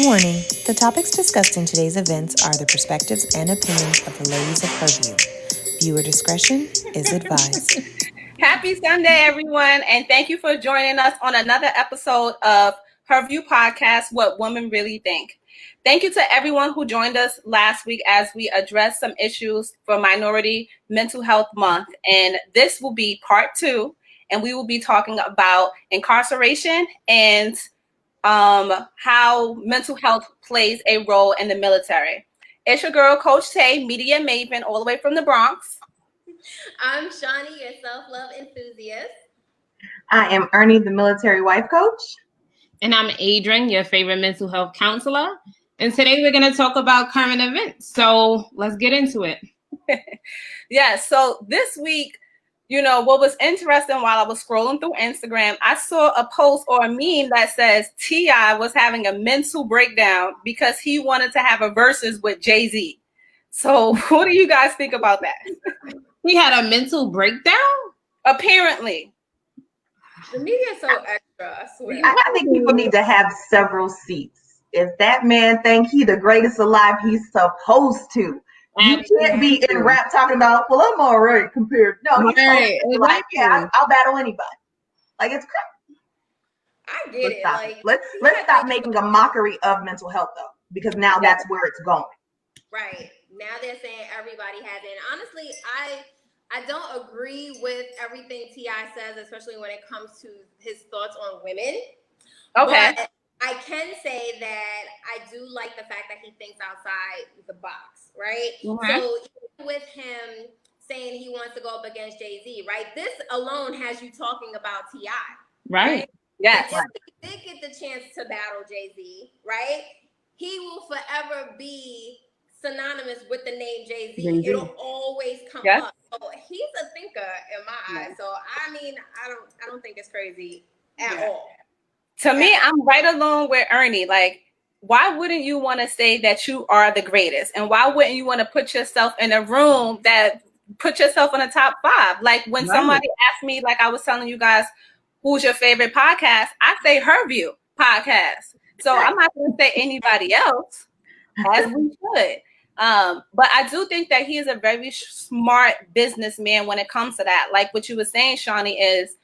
Warning, the topics discussed in today's events are the perspectives and opinions of the ladies of Herview. Viewer discretion is advised. Happy Sunday, everyone, and thank you for joining us on another episode of Herview Podcast, What Women Really Think. Thank you to everyone who joined us last week as we addressed some issues for Minority Mental Health Month. And this will be part 2, and we will be talking about incarceration and how mental health plays a role in the military. It's your girl, Coach Tay, media maven, all the way from the Bronx. I'm Shauntay, your self-love enthusiast. I am Ernie, the military wife coach. And I'm Adrienne, your favorite mental health counselor. And today we're going to talk about current events. So let's get into it. Yeah, so this week, what was interesting while I was scrolling through Instagram, I saw a post or a meme that says T.I. was having a mental breakdown because he wanted to have a versus with Jay-Z. So what do you guys think about that? He had a mental breakdown? Apparently. The media is so extra, I swear. I think people need to have several seats. If that man think he the greatest alive, he's supposed to. You can't be in rap talking about, well, I'm all right compared. No, he's right. Like, yeah, I'll battle anybody. Like, it's crazy. I get it. Like, let's stop making a mockery of mental health, though, because now that's where it's going. Right. Now they're saying everybody has it. And honestly, I don't agree with everything T.I. says, especially when it comes to his thoughts on women. Okay. But I can say that I do like the fact that he thinks outside the box, right? Mm-hmm. So even with him saying he wants to go up against Jay-Z, right? This alone has you talking about T.I. Right. Yes. If he did get the chance to battle Jay-Z, right? He will forever be synonymous with the name Jay-Z. Jay-Z. It'll always come up. So he's a thinker in my eyes. So I mean, I don't think it's crazy at all. To me, I'm right along with Ernie. Like, why wouldn't you want to say that you are the greatest? And why wouldn't you want to put yourself in a room that put yourself in the top 5? Like when somebody asked me, like I was telling you guys, who's your favorite podcast? I say Herview podcast. So I'm not going to say anybody else, as we should. But I do think that he is a very smart businessman when it comes to that. Like what you were saying, Shauntay, is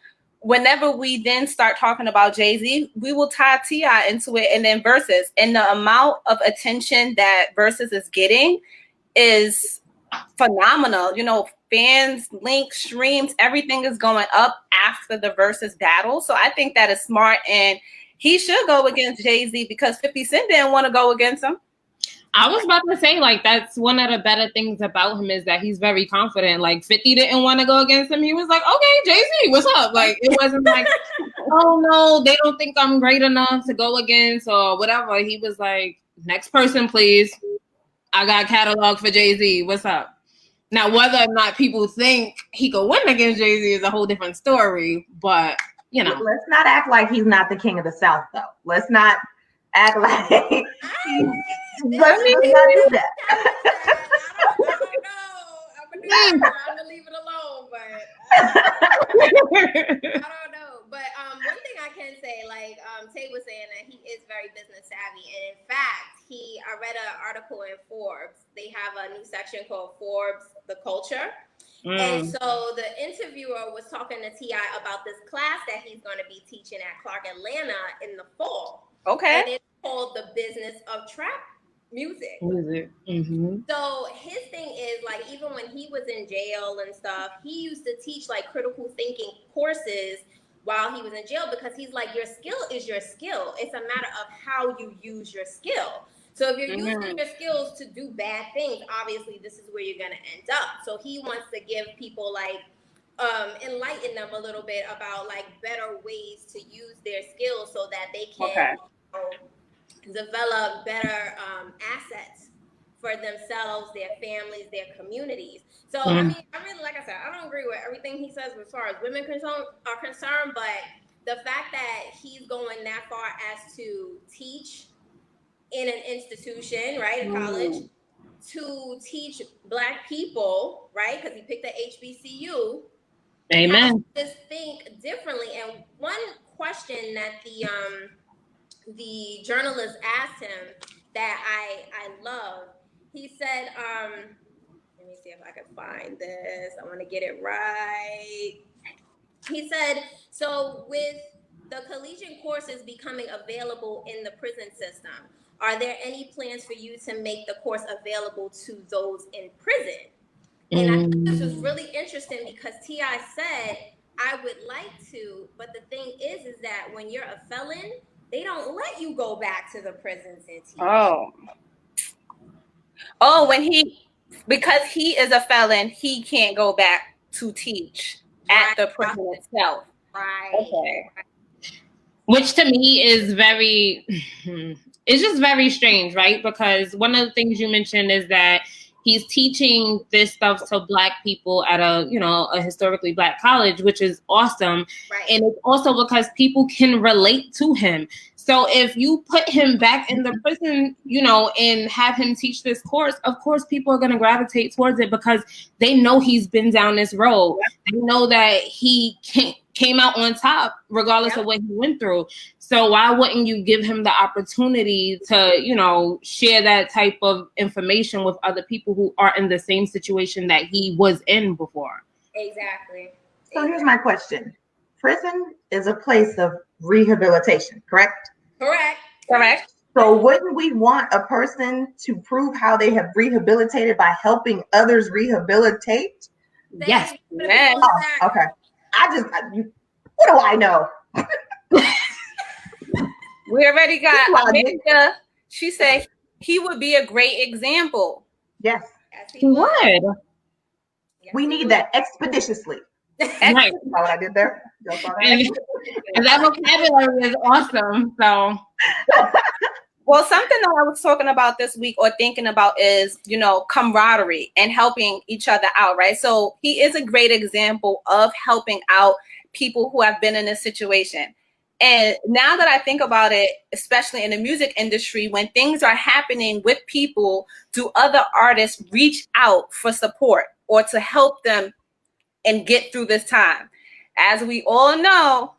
whenever we then start talking about Jay-Z, we will tie T.I. into it and then Versus. And the amount of attention that Versus is getting is phenomenal. Fans, links, streams, everything is going up after the Versus battle. So I think that is smart. And he should go against Jay-Z because 50 Cent didn't want to go against him. I was about to say, like, that's one of the better things about him is that he's very confident. Like, 50 didn't want to go against him. He was like, okay, Jay-Z, what's up? Like, it wasn't like, oh, no, they don't think I'm great enough to go against or whatever. He was like, next person, please. I got catalog for Jay-Z. What's up? Now, whether or not people think he could win against Jay-Z is a whole different story. But, Let's not act like he's not the king of the South, though. Let's not act like Let me not do that. I don't know. I'm gonna leave it alone, but I don't know. But one thing I can say, like Tay was saying, that he is very business savvy, and in fact, I read an article in Forbes. They have a new section called Forbes: The Culture. And so the interviewer was talking to T.I. about this class that he's going to be teaching at Clark Atlanta in the fall. Okay. And it's called The Business of Trap Music. Mm-hmm. So his thing is, like, even when he was in jail and stuff, he used to teach like critical thinking courses while he was in jail because he's like, your skill is your skill. It's a matter of how you use your skill. So if you're using your skills to do bad things, obviously this is where you're going to end up. So he wants to give people like, enlighten them a little bit about like better ways to use their skills so that they can develop better assets for themselves, their families, their communities. So I mean, I really, like I said, I don't agree with everything he says as far as women are concerned, but the fact that he's going that far as to teach in an institution, right, a college, to teach Black people, right, because he picked the HBCU. Amen. Just think differently. And one question that the the journalist asked him that I love. He said, let me see if I can find this. I want to get it right. He said, so with the collegiate courses becoming available in the prison system, are there any plans for you to make the course available to those in prison? And I think this was really interesting because T.I. said, I would like to, but the thing is that when you're a felon, they don't let you go back to the prisons and teach. Because he is a felon, he can't go back to teach at the prison itself. Right. Okay. Which to me is very, it's just very strange, right? Because one of the things you mentioned is that he's teaching this stuff to Black people at a historically Black college, which is awesome. Right. And it's also because people can relate to him. So if you put him back in the prison, and have him teach this course, of course, people are going to gravitate towards it because they know he's been down this road. They know that he came out on top regardless of what he went through. So why wouldn't you give him the opportunity to, share that type of information with other people who are in the same situation that he was in before? Exactly. So here's my question. Prison is a place of rehabilitation, correct? Correct. So wouldn't we want a person to prove how they have rehabilitated by helping others rehabilitate? Yes. Oh, okay. What do I know? We already got Amanda. She said he would be a great example. Yes. He would. We need that expeditiously. Right. That's what I did there. And that vocabulary is awesome. So, well, something that I was talking about this week or thinking about is, camaraderie and helping each other out, right? So he is a great example of helping out people who have been in this situation. And now that I think about it, especially in the music industry, when things are happening with people, do other artists reach out for support or to help them and get through this time? As we all know,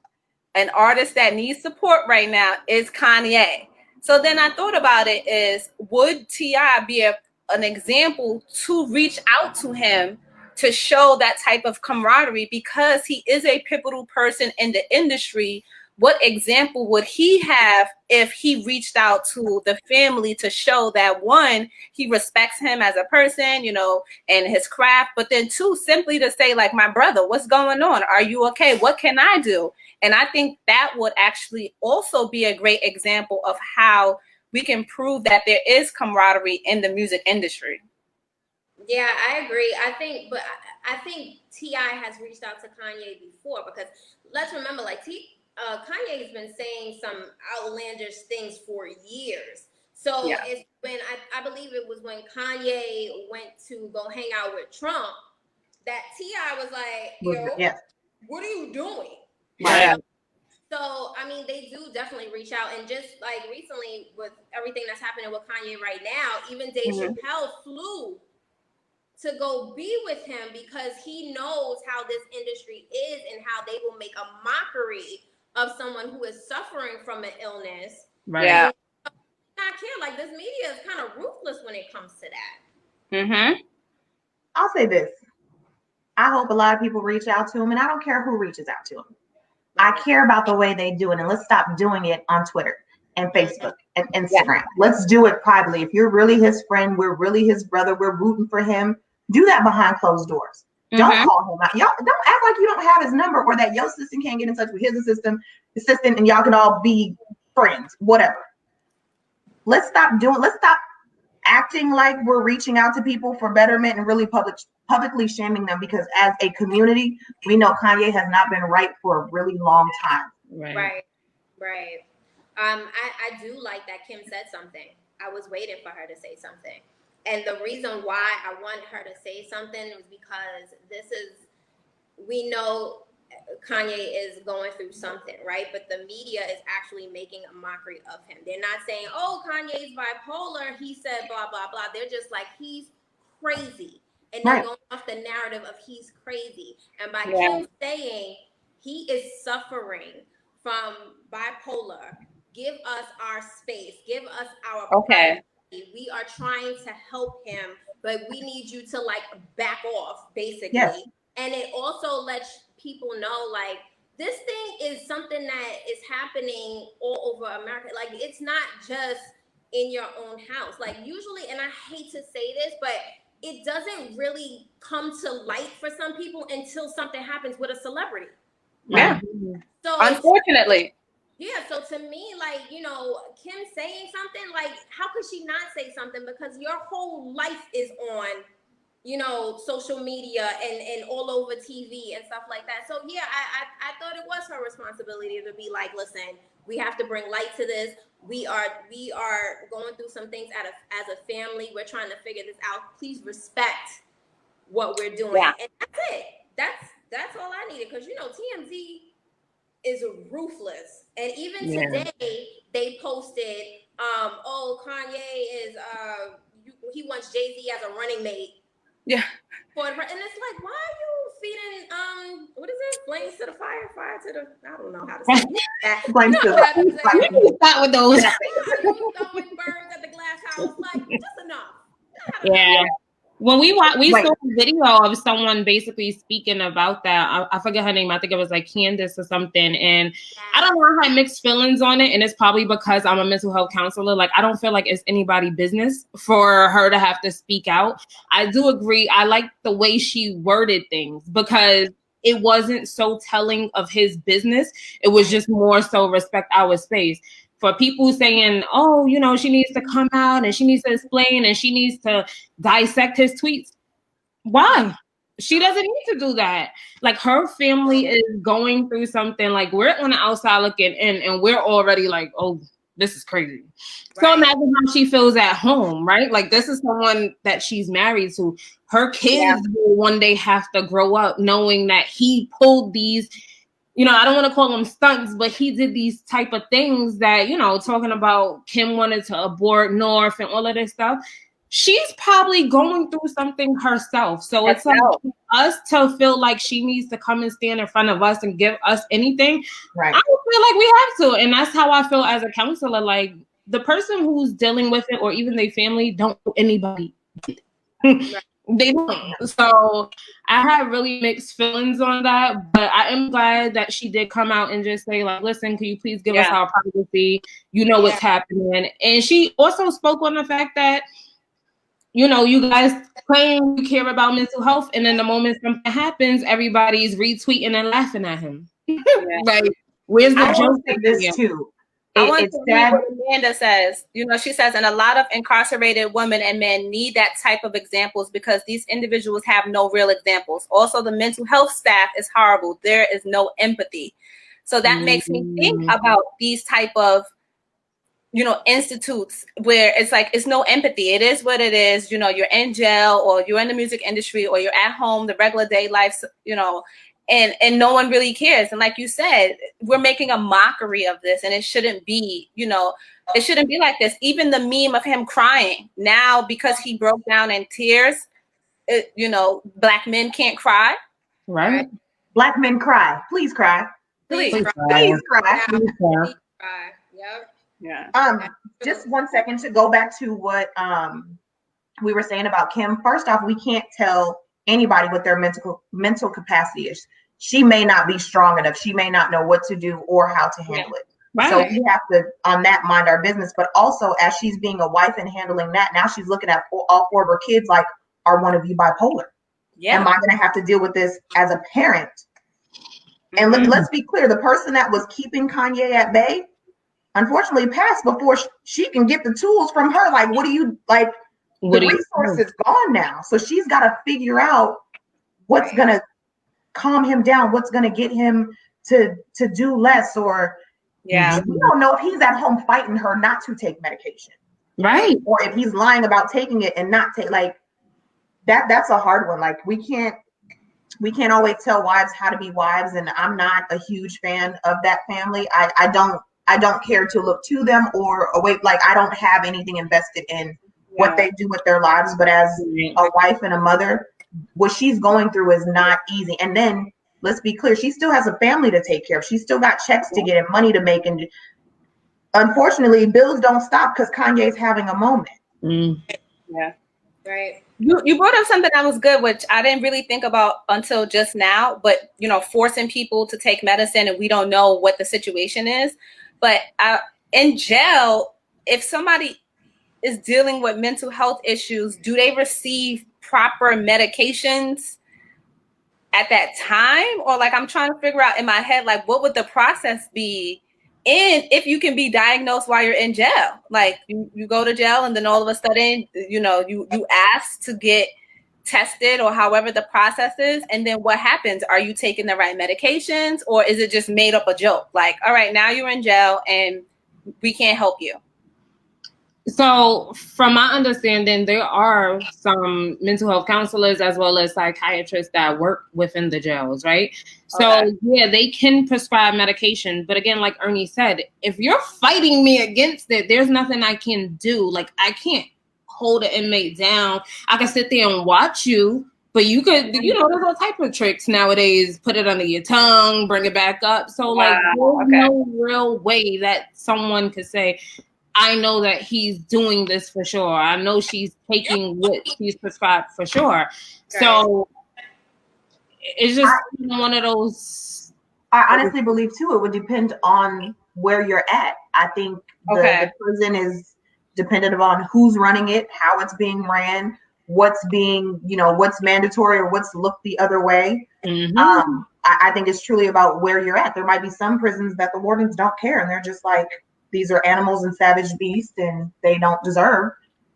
an artist that needs support right now is Kanye. So then I thought about it is, would T.I. be an example to reach out to him to show that type of camaraderie because he is a pivotal person in the industry? What example would he have if he reached out to the family to show that, one, he respects him as a person, and his craft, but then two, simply to say, like, my brother, what's going on? Are you okay? What can I do? And I think that would actually also be a great example of how we can prove that there is camaraderie in the music industry. Yeah, I agree. I think T.I. has reached out to Kanye before because let's remember, like, Kanye's been saying some outlandish things for years. So it's when I believe it was when Kanye went to go hang out with Trump that T.I. was like, yo, what are you doing? Yeah. So, I mean, they do definitely reach out. And just like recently with everything that's happening with Kanye right now, even Dave Chappelle flew to go be with him because he knows how this industry is and how they will make a mockery of someone who is suffering from an illness. Right. Yeah. Not care. Like, this media is kind of ruthless when it comes to that. Mm-hmm. I'll say this. I hope a lot of people reach out to him, and I don't care who reaches out to him. I care about the way they do it, and let's stop doing it on Twitter and Facebook and Instagram. Yeah. Let's do it privately. If you're really his friend, we're really his brother, we're rooting for him, do that behind closed doors. Don't call him out. Y'all don't act like you don't have his number or that your assistant can't get in touch with his assistant, and y'all can all be friends, whatever. Let's stop acting like we're reaching out to people for betterment and really publicly shaming them, because as a community, we know Kanye has not been right for a really long time. Right. I do like that Kim said something. I was waiting for her to say something. And the reason why I wanted her to say something was because we know Kanye is going through something, right? But the media is actually making a mockery of him. They're not saying, oh, Kanye's bipolar, he said blah, blah, blah. They're just like, he's crazy. And they're going off the narrative of he's crazy. And by Kim saying he is suffering from bipolar, give us our space, give us our Okay. privacy. We are trying to help him, but we need you to like back off, basically. Yes. And it also lets people know, like, this thing is something that is happening all over America. Like, it's not just in your own house. Like, usually, and I hate to say this, but it doesn't really come to light for some people until something happens with a celebrity. Yeah. So Unfortunately. yeah, so to me, like, you know, Kim saying something, like, how could she not say something? Because your whole life is on, you know, social media and all over TV and stuff like that. So yeah, I thought it was her responsibility to be like, listen, we have to bring light to this. We are going through some things as a family. We're trying to figure this out. Please respect what we're doing. Yeah. And that's it. That's all I needed, because you know TMZ is ruthless. And even today they posted, oh, Kanye is he wants Jay-Z as a running mate. Yeah. And it's like, why are you feeding what is it? Flames to the fire to the, I don't know how to say that. Flames to the fire. Start with those. You throwing birds at the glass house, like, just enough. Yeah. When we saw a video of someone basically speaking about that. I forget her name. I think it was like Candace or something. And I don't know, I had mixed feelings on it. And it's probably because I'm a mental health counselor. Like, I don't feel like it's anybody's business for her to have to speak out. I do agree. I like the way she worded things, because it wasn't so telling of his business. It was just more so respect our space. For people saying, oh, you know, she needs to come out and she needs to explain and she needs to dissect his tweets. Why? She doesn't need to do that. Like, her family is going through something. Like, we're on the outside looking in and we're already like, oh, this is crazy. Right. So imagine how she feels at home, right? Like, this is someone that she's married to. Her kids will one day have to grow up knowing that he pulled these, you know, I don't want to call them stunts, but he did these type of things that, you know, talking about Kim wanted to abort North and all of this stuff. She's probably going through something herself. So it's like us to feel like she needs to come and stand in front of us and give us anything. Right. I don't feel like we have to. And that's how I feel as a counselor. Like, the person who's dealing with it or even their family don't know anybody. They don't. So I had really mixed feelings on that, but I am glad that she did come out and just say, like, listen, can you please give us our privacy? You know what's happening. And she also spoke on the fact that, you know, you guys claim you care about mental health, and then the moment something happens, everybody's retweeting and laughing at him. Like, where's the joke? This too. I want to read what Amanda says. You know, she says, and a lot of incarcerated women and men need that type of examples because these individuals have no real examples. Also, the mental health staff is horrible. There is no empathy. So that makes me think about these type of, you know, institutes where it's like, it's no empathy. It is what it is. You know, you're in jail or you're in the music industry or you're at home, the regular day life, you know, and no one really cares. And like you said, we're making a mockery of this, and it shouldn't be, you know, it shouldn't be like this. Even the meme of him crying now because he broke down in tears, you know, Black men can't cry. Right. Black men cry. Please cry. Please cry. Please cry. Please cry. Yep. Yeah. Just 1 second to go back to what we were saying about Kim. First off, we can't tell anybody what their mental capacity is. She may not be strong enough. She may not know what to do or how to handle it. Right. So we have to, on that, mind our business. But also, as she's being a wife and handling that, now she's looking at all four of her kids like, are one of you bipolar? Yeah. Am I going to have to deal with this as a parent? And let's be clear, the person that was keeping Kanye at bay, unfortunately passed before she can get the tools from her. Like, what do you, like, the resource is gone now. So she's got to figure out what's going to calm him down, what's going to get him to do less, or we don't know if he's at home fighting her not to take medication, right? Or if he's lying about taking it and not take, like, that's a hard one. Like, we can't always tell wives how to be wives, and I'm not a huge fan of that family. I don't care to look to them or away. Like, I don't have anything invested in what they do with their lives, but as a wife and a mother, what she's going through is not easy. And then let's be clear, she still has a family to take care of. She's still got checks to get and money to make. And unfortunately, bills don't stop because Kanye's having a moment. Yeah. Right. You brought up something that was good, which I didn't really think about until just now, but forcing people to take medicine and we don't know what the situation is. But in jail, if somebody is dealing with mental health issues, do they receive proper medications at that time? Or like, I'm trying to figure out in my head, like, what would the process be? And if you can be diagnosed while you're in jail, like you go to jail and then all of a sudden, you ask to get tested or however the process is. And then what happens? Are you taking the right medications or is it just made up a joke? Like, all right, now you're in jail and we can't help you. So from my understanding, there are some mental health counselors as well as psychiatrists that work within the jails, right? So yeah, they can prescribe medication. But again, like Ernie said, if you're fighting me against it, there's nothing I can do. Like I can't hold an inmate down. I can sit there and watch you, but you could, there's all type of tricks nowadays. Put it under your tongue, bring it back up. So there's no real way that someone could say, I know that he's doing this for sure. I know she's taking what she's prescribed for sure. Right. So it's just one of those. I honestly believe too, it would depend on where you're at. I think the prison is dependent upon who's running it, how it's being ran, what's being, what's mandatory or what's looked the other way. Mm-hmm. I think it's truly about where you're at. There might be some prisons that the wardens don't care and they're just like, these are animals and savage beasts and they don't deserve.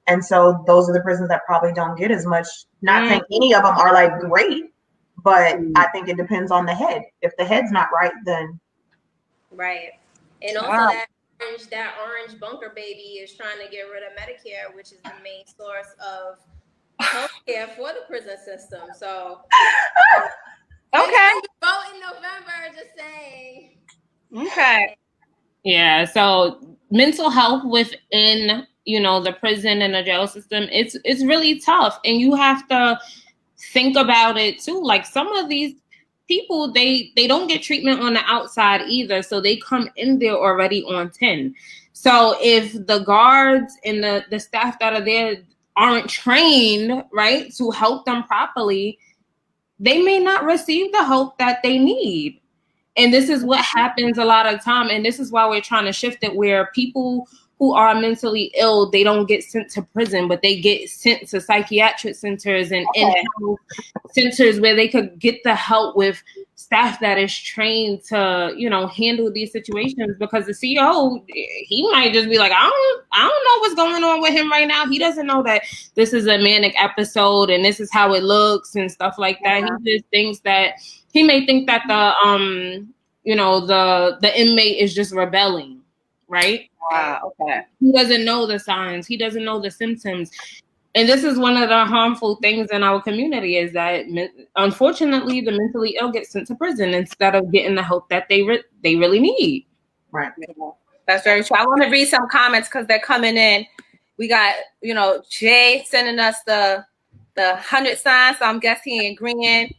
And so those are the prisons that probably don't get as much. Not saying any of them are like great, but I think it depends on the head. If the head's not right, then. Right. And also that orange bunker baby is trying to get rid of Medicare, which is the main source of healthcare for the prison system. So. Okay. Vote in November, just saying. Okay. Yeah, so mental health within, the prison and the jail system, it's really tough. And you have to think about it too. Like some of these people, they don't get treatment on the outside either. So they come in there already on 10. So if the guards and the staff that are there aren't trained, right, to help them properly, they may not receive the help that they need. And this is what happens a lot of time. And this is why we're trying to shift it where people who are mentally ill, they don't get sent to prison, but they get sent to psychiatric centers and in-house centers where they could get the help with staff that is trained to, handle these situations. Because the CEO, he might just be like, I don't know what's going on with him right now. He doesn't know that this is a manic episode and this is how it looks and stuff like that. He just thinks that he may think that the inmate is just rebelling, right? Wow. Okay. He doesn't know the signs. He doesn't know the symptoms. And this is one of the harmful things in our community is that, unfortunately, the mentally ill get sent to prison instead of getting the help that they really need. Right. That's very true. I want to read some comments because they're coming in. We got, Jay sending us the 100 signs, so I'm guessing he agreeing.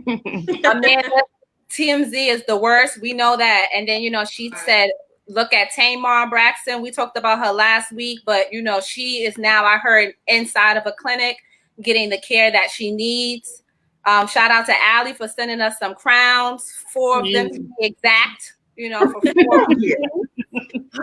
Amanda, TMZ is the worst. We know that. And then, she said, look at Tamar Braxton. We talked about her last week, but, she is now, I heard, inside of a clinic getting the care that she needs. Shout out to Allie for sending us some crowns, 4 of them to be exact, for 4 of them.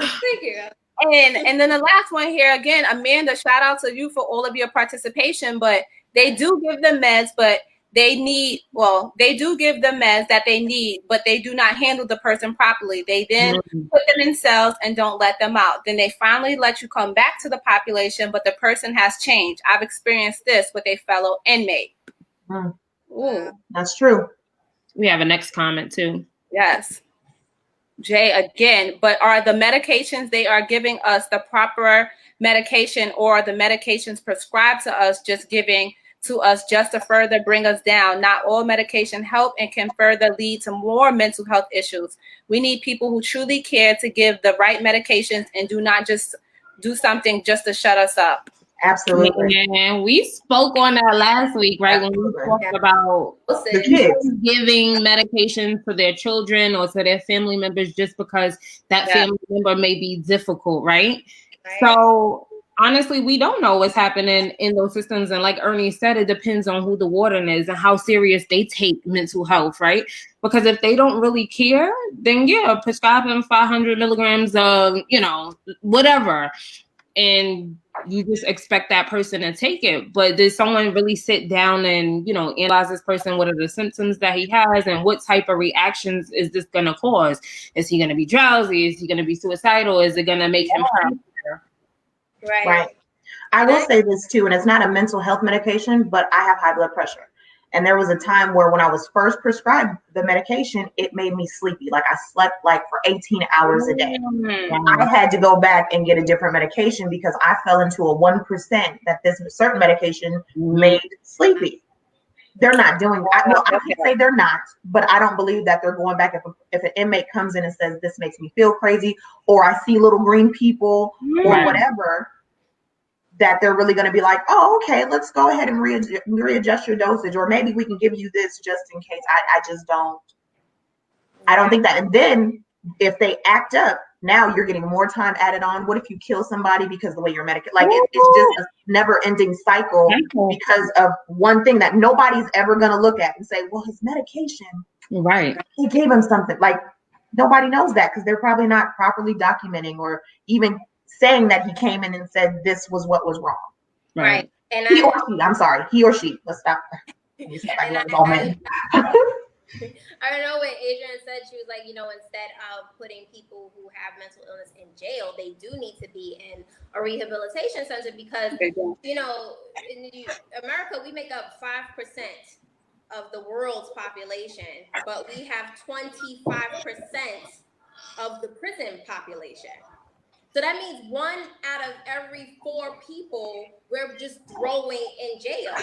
Thank you. And then the last one here, again, Amanda, shout out to you for all of your participation, but they do give them meds, but they do give them meds that they need, but they do not handle the person properly. They then put them in cells and don't let them out. Then they finally let you come back to the population, but the person has changed. I've experienced this with a fellow inmate. Ooh, that's true. We have a next comment too. Yes. Jay, again, but are the medications they are giving us the proper medication, or the medications prescribed to us just giving to us just to further bring us down? Not all medication help and can further lead to more mental health issues. We need people who truly care to give the right medications and do not just do something just to shut us up. Absolutely. And we spoke on that last week, right? When we talked about the kids giving medication to their children or to their family members just because that family member may be difficult, right? So honestly, we don't know what's happening in those systems. And like Ernie said, it depends on who the warden is and how serious they take mental health, right? Because if they don't really care, then yeah, prescribe them 500 milligrams of, whatever. And you just expect that person to take it. But does someone really sit down and, analyze this person? What are the symptoms that he has and what type of reactions is this going to cause? Is he going to be drowsy? Is he going to be suicidal? Is it going to make him hurt? Right. I will say this too, and it's not a mental health medication, but I have high blood pressure. And there was a time where when I was first prescribed the medication, it made me sleepy. Like I slept like for 18 hours a day. I had to go back and get a different medication because I fell into a 1% that this certain medication made sleepy. They're not doing that. No, I can't say they're not, but I don't believe that they're going back. If an inmate comes in and says, this makes me feel crazy, or I see little green people or whatever, that they're really going to be like, oh, okay, let's go ahead and readjust your dosage, or maybe we can give you this just in case. I don't think that. And then if they act up, now you're getting more time added on. What if you kill somebody because the way you're medicated? Like it's just a never-ending cycle because of one thing that nobody's ever going to look at and say, well, his medication, right? He gave him something. Like nobody knows that because they're probably not properly documenting or even saying that he came in and said this was what was wrong. Right. And he or she. Let's stop. I don't know what Adrienne said. She was like, instead of putting people who have mental illness in jail, they do need to be in a rehabilitation center because, in America, we make up 5% of the world's population, but we have 25% of the prison population. So that means 1 out of every 4 people we're just throwing in jail.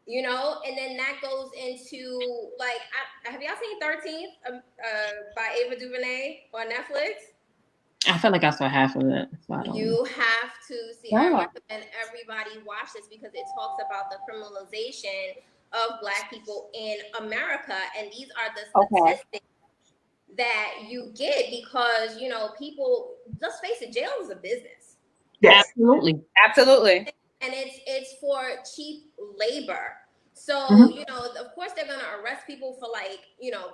And then that goes into have y'all seen 13th by Ava DuVernay on Netflix? I feel like I saw half of it. So you have to see. I recommend everybody watch this because it talks about the criminalization of Black people in America, and these are the statistics that you get because people. Let's face it, jail is a business. Yes, absolutely. And it's for cheap labor. So, of course they're going to arrest people for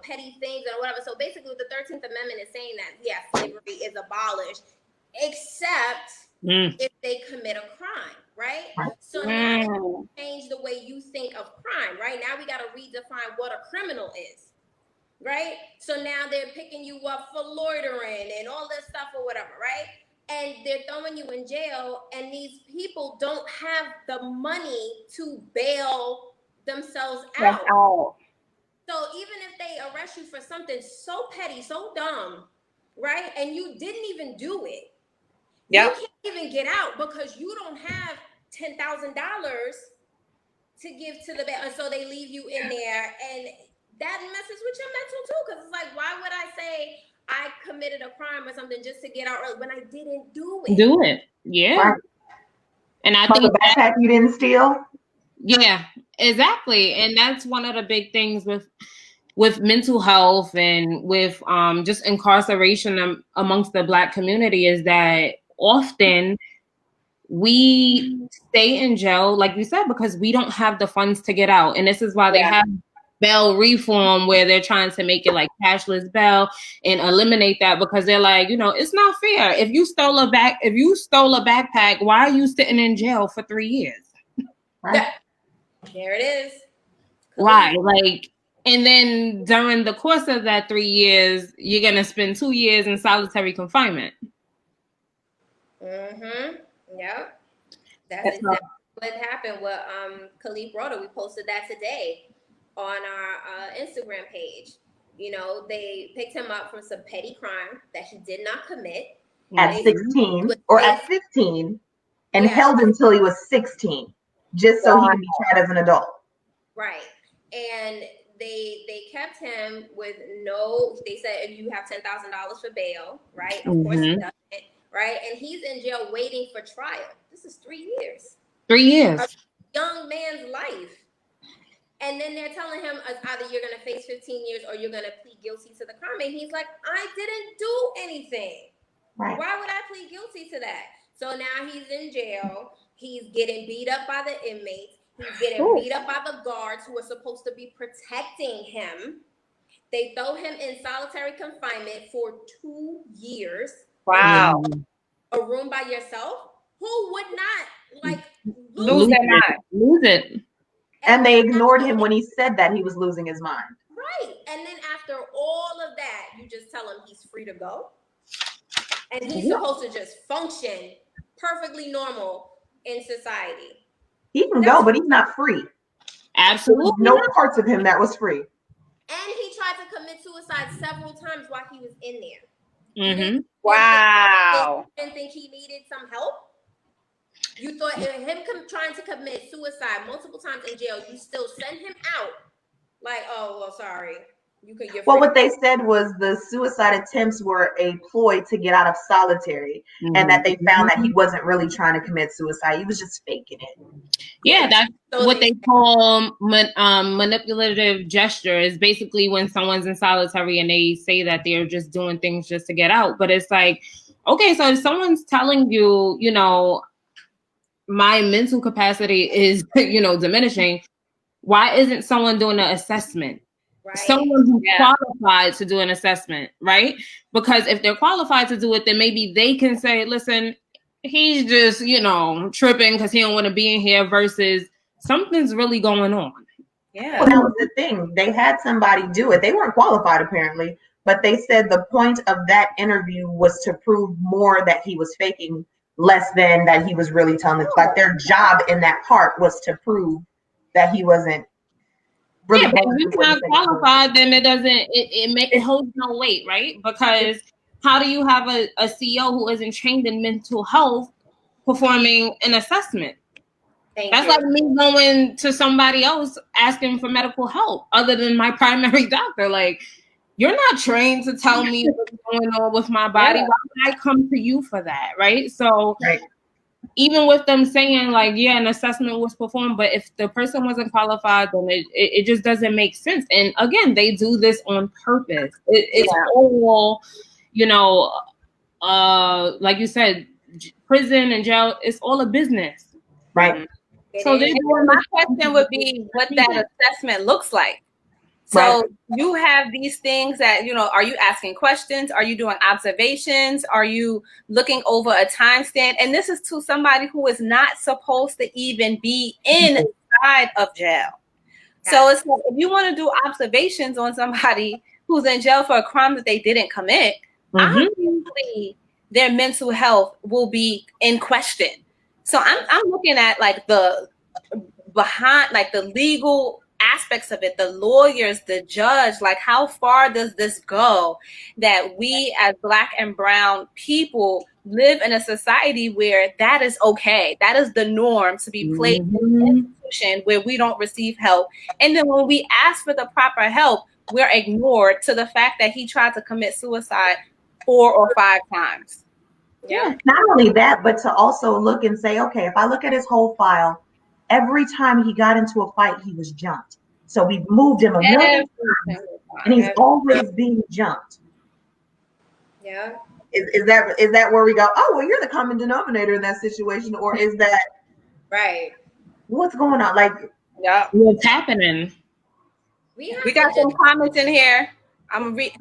petty things and whatever. So basically the 13th Amendment is saying that, slavery is abolished, except if they commit a crime, right? So now they change the way you think of crime, right? Now we got to redefine what a criminal is, right? So now they're picking you up for loitering and all this stuff or whatever, right? And they're throwing you in jail, and these people don't have the money to bail themselves out. So even if they arrest you for something so petty, so dumb, right, and you didn't even do it, you can't even get out because you don't have $10,000 to give to the bail, and so they leave you in there, and that messes with your mental too, because it's like, why would I say I committed a crime or something just to get out early when I didn't do it? Yeah. And I think the backpack you didn't steal. Yeah, exactly. And that's one of the big things with mental health and with just incarceration amongst the Black community is that often we stay in jail, like you said, because we don't have the funds to get out. And this is why they have bail reform, where they're trying to make it like cashless bail and eliminate that, because they're like, it's not fair. If you stole a backpack, why are you sitting in jail for 3 years? Right. There it is. Why? And then during the course of that 3 years, you're gonna spend 2 years in solitary confinement. Yep. That's exactly what happened with Kalief Browder. We posted that today on our Instagram page. They picked him up from some petty crime that he did not commit at 16 or at 15, and held until he was 16, just so he can be tried as an adult. Right. And they kept him with they said you have $10,000 for bail, right? Of course he doesn't, right? And he's in jail waiting for trial. This is 3 years. 3 years. A young man's life. And then they're telling him either you're going to face 15 years or you're going to plead guilty to the crime. And he's like, I didn't do anything. Right. Why would I plead guilty to that? So now he's in jail. He's getting beat up by the inmates. He's getting beat up by the guards who are supposed to be protecting him. They throw him in solitary confinement for 2 years. Wow. A room by yourself? Who would not lose it? And they ignored him when he said that he was losing his mind. Right. And then after all of that, you just tell him he's free to go. And he's supposed to just function perfectly normal in society. He can go, but he's not free. Absolutely. No parts of him that was free. And he tried to commit suicide several times while he was in there. Mm-hmm. Wow. You didn't think he needed some help? You thought him trying to commit suicide multiple times in jail, you still send him out like, oh, well, sorry. Well, what they said was the suicide attempts were a ploy to get out of solitary, and that they found that he wasn't really trying to commit suicide. He was just faking it. Yeah, that's what they call manipulative gesture. Is basically when someone's in solitary and they say that they're just doing things just to get out. But it's like, okay, so if someone's telling you, you know, my mental capacity is, you know, diminishing, why isn't someone doing an assessment? Right. Someone who's qualified to do an assessment, right? Because if they're qualified to do it, then maybe they can say, listen, he's just, you know, tripping because he don't want to be in here versus something's really going on. Yeah. Well, that was the thing. They had somebody do it. They weren't qualified apparently, but they said the point of that interview was to prove more that he was faking, less than that he was really telling it. Like their job in that part was to prove that he wasn't. Really if he's not qualified, then it holds no weight, right? Because how do you have a CEO who isn't trained in mental health performing an assessment? That's like me going to somebody else asking for medical help other than my primary doctor. Like, you're not trained to tell me what's going on with my body. Why would I come to you for that, right? So even with them saying like, yeah, an assessment was performed, but if the person wasn't qualified, then it just doesn't make sense. And again, they do this on purpose. It's all, you know, like you said, prison and jail, it's all a business. Right. So my question would be what that assessment looks like. So you have these things that, you know, are you asking questions? Are you doing observations? Are you looking over a time stand? And this is to somebody who is not supposed to even be inside of jail. So it's like, if you want to do observations on somebody who's in jail for a crime that they didn't commit, obviously their mental health will be in question. So I'm looking at like the behind, like the legal aspects of it, the lawyers, the judge, like how far does this go that we as Black and brown people live in a society where that is okay, that is the norm to be placed in an institution where we don't receive help, and then when we ask for the proper help, we're ignored to the fact that he tried to commit suicide 4 or 5 times. Not only that, but to also look and say, okay, if I look at his whole file, every time he got into a fight, he was jumped. So we moved him a million times, and he's always being jumped. Yeah. Is that where we go, oh, well, you're the common denominator in that situation? Or is that what's going on? Like, what's happening? We got some comments in here. I'm gonna read.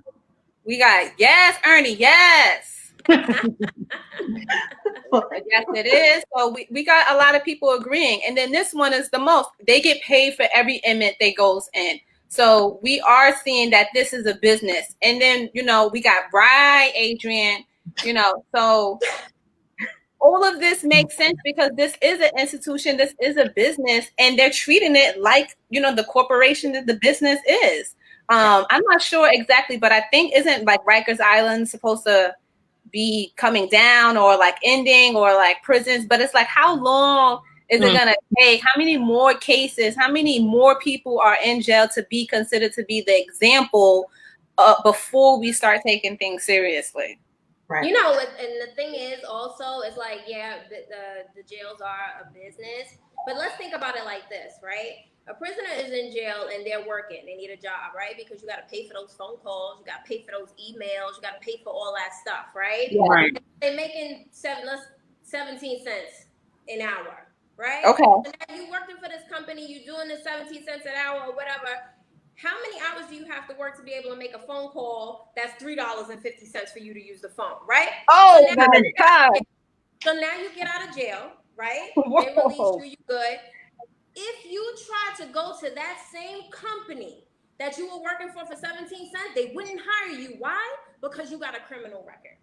We got, yes, Ernie, yes. Yes, it is. So we got a lot of people agreeing. And then this one is the most. They get paid for every inmate that goes in. So we are seeing that this is a business. And then, you know, we got Adrienne, you know, so all of this makes sense because this is an institution, this is a business, and they're treating it like, you know, the corporation that the business is. I'm not sure exactly, but I think isn't like Rikers Island supposed to be coming down or like ending or like prisons, but it's like, how long is it gonna take? How many more cases, how many more people are in jail to be considered to be the example before we start taking things seriously? Right. You know, and the thing is also, it's like, yeah, the jails are a business, but let's think about it like this, right? A prisoner is in jail and they're working. They need a job, right? Because you got to pay for those phone calls, you got to pay for those emails, you got to pay for all that stuff, right? Yeah. Right. They're making 17 cents an hour, right? Okay. So now you working for this company, you doing the 17 cents an hour or whatever. How many hours do you have to work to be able to make a phone call that's $3.50 for you to use the phone, right? Oh So now, my God. so now you get out of jail, right? Whoa. They release you, you good. If you try to go to that same company that you were working for 17 cents, they wouldn't hire you. Why? Because you got a criminal record.